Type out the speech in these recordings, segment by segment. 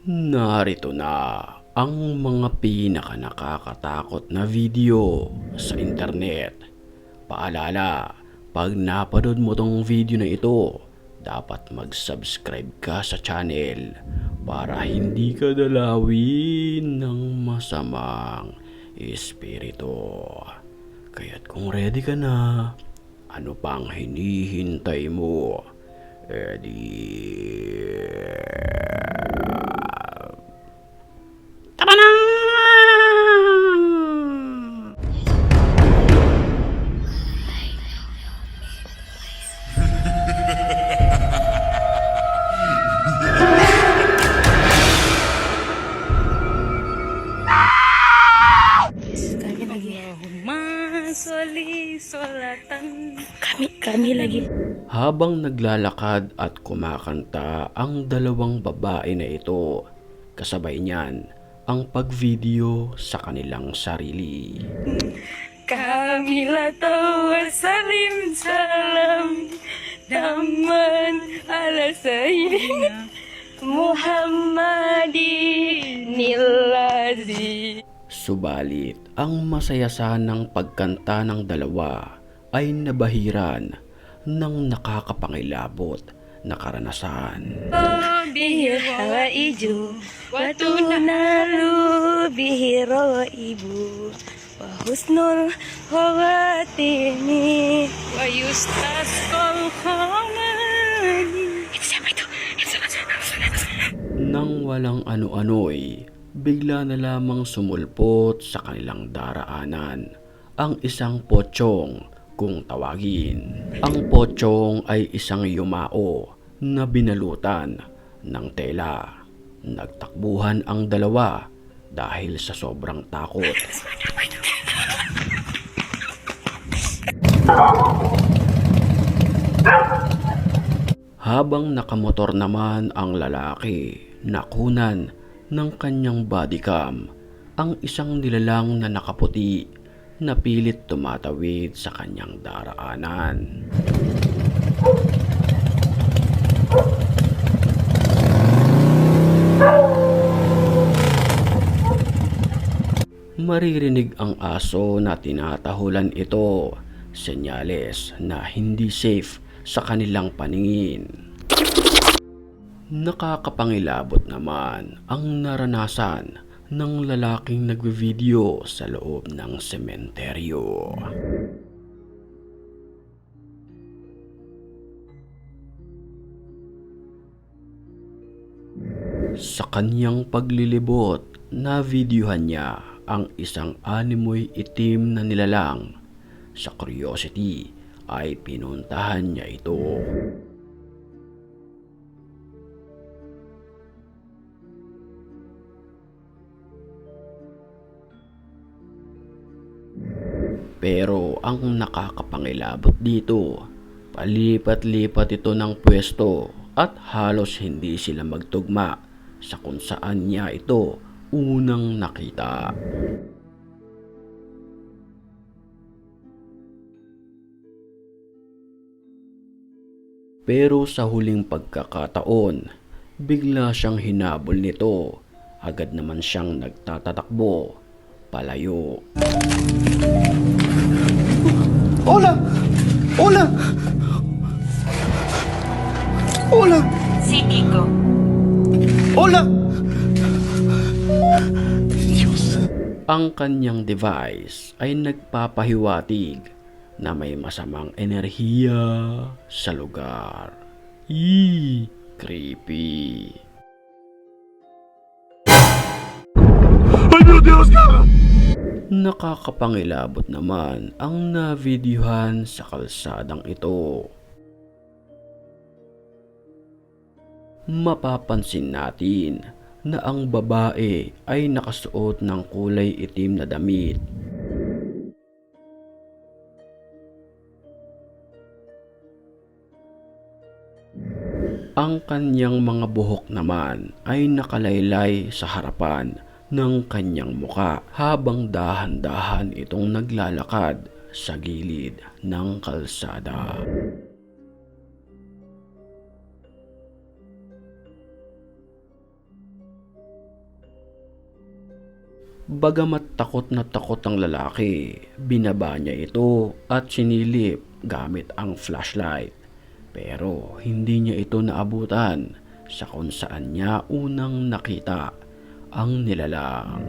Narito na ang mga pinakanakakatakot na video sa internet. Paalala, pag napanood mo tong video na ito, dapat mag-subscribe ka sa channel para hindi ka dalawin ng masamang espiritu. Kaya't kung ready ka na, ano pang hinihintay mo? Tara na! Kami lagi. Solatan. Kami lagi. Habang naglalakad at kumakanta ang dalawang babae na ito, kasabay niyan ang pagvideo sa kanilang sarili. Kami latawa salim salam Daman ala sayyidina Muhammadin nilazi. Subalit, ang masaya sanang pagkanta ng dalawa ay nabahiran ng nakakapangilabot na karanasan. Bihir hawa iju Watunalu bihiro ibu Wahusnul hawatini Wayustas kol khamani. Siapa itu? Nang walang ano-ano'y, bigla na lamang sumulpot sa kanilang daraanan ang isang pochong kung tawagin. Ang pochong ay isang yumao na binalutan ng tela. Nagtakbuhan ang dalawa dahil sa sobrang takot. Habang nakamotor naman ang lalaki, nakunan ng kanyang bodycam ang isang nilalang na nakaputi na pilit tumatawid sa kanyang daraanan. Maririnig ang aso na tinatahulan ito, senyales na hindi safe sa kanilang paningin. Nakakapangilabot naman ang naranasan ng lalaking nagvivideo sa loob ng sementeryo. Sa kanyang paglilibot, na-videohan niya ang isang animoy itim na nilalang. Sa curiosity ay pinuntahan niya ito. Pero ang nakakapangilabot dito, palipat-lipat ito ng pwesto at halos hindi sila magtugma sa kung saan niya ito unang nakita. Pero sa huling pagkakataon, bigla siyang hinabol nito. Agad naman siyang nagtatatakbo palayo. Hola! Hola! Hola! Si Kiko. Hola! Ang kanyang device ay nagpapahiwatig na may masamang enerhiya sa lugar. Creepy. ¡Ay, pero Dios, cara! Nakakapangilabot naman ang navideohan sa kalsadang ito. Mapapansin natin na ang babae ay nakasuot ng kulay itim na damit. Ang kanyang mga buhok naman ay nakalaylay sa harapan ng kanyang muka habang dahan-dahan itong naglalakad sa gilid ng kalsada. Bagamat takot na takot ang lalaki, binaba niya ito at sinilip gamit ang flashlight. Pero hindi niya ito naabutan sa kung saan niya unang nakita ang nilalang.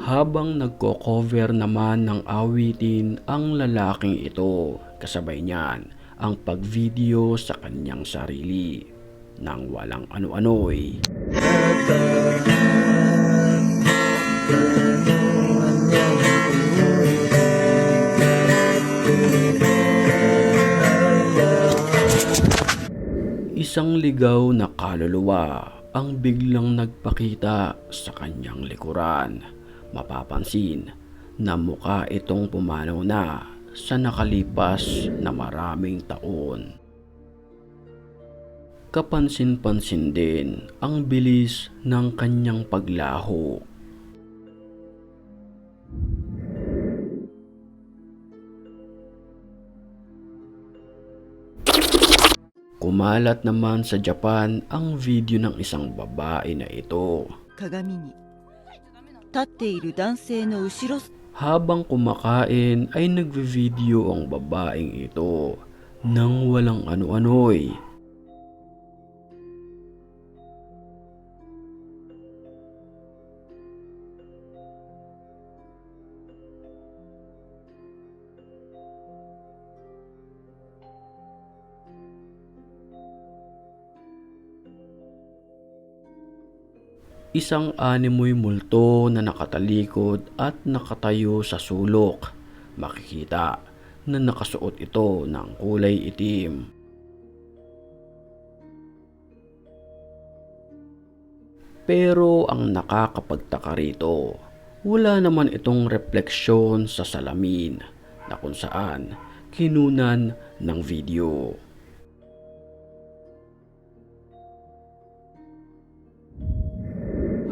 Habang nagko-cover naman ng awitin ang lalaking ito, kasabay niyan ang pag-video sa kanyang sarili nang walang ano-ano'y isang ligaw na kaluluwa ang biglang nagpakita sa kanyang likuran. Mapapansin na mukha itong pumanaw na sa nakalipas na maraming taon. Kapansin-pansin din ang bilis ng kanyang paglaho. Kumalat naman sa Japan ang video ng isang babae na ito. 鏡に立っている男性の後ろ Habang kumakain ay nagve-video ang babaeng ito nang walang ano-ano'y isang animoy multo na nakatalikod at nakatayo sa sulok. Makikita na nakasuot ito ng kulay itim. Pero ang nakakapagtaka rito, wala naman itong refleksyon sa salamin na kung saan kinunan ng video.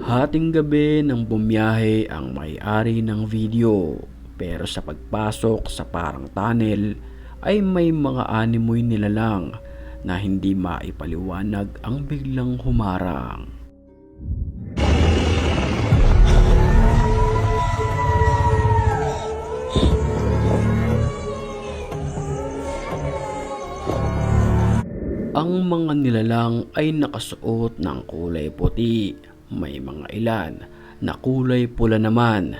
Hating gabi nang bumiyahe ang may-ari ng video, pero sa pagpasok sa parang tunnel ay may mga animoy nilalang na hindi maipaliwanag ang biglang humarang. Ang mga nilalang ay nakasuot ng kulay puti. May mga ilan na kulay pula naman.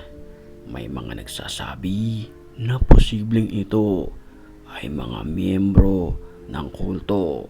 May mga nagsasabi na posibleng ito ay mga miyembro ng kulto.